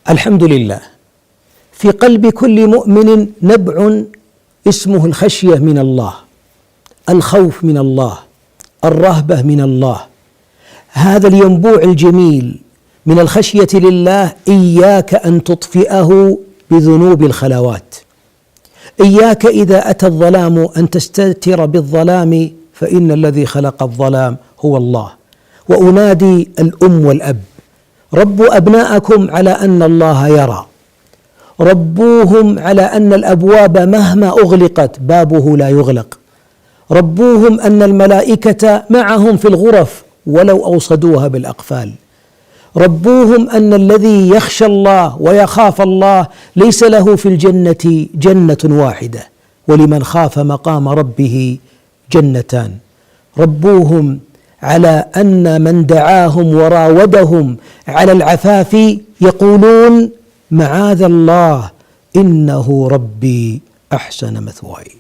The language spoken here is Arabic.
الحمد لله. في قلب كل مؤمن نبع اسمه الخشية من الله، الخوف من الله، الرهبة من الله. هذا الينبوع الجميل من الخشية لله إياك أن تطفئه بذنوب الخلوات. إياك إذا أتى الظلام أن تستتر بالظلام، فإن الذي خلق الظلام هو الله. وأنادي الأم والأب: ربوا أبناءكم على أن الله يرى، ربوهم على أن الأبواب مهما أغلقت بابه لا يغلق، ربوهم أن الملائكة معهم في الغرف ولو أوصدوها بالأقفال، ربوهم أن الذي يخشى الله ويخاف الله ليس له في الجنة جنة واحدة، ولمن خاف مقام ربه جنتان. ربوهم على أن من دعاهم وراودهم على العفاف يقولون: معاذ الله إنه ربي أحسن مثواي.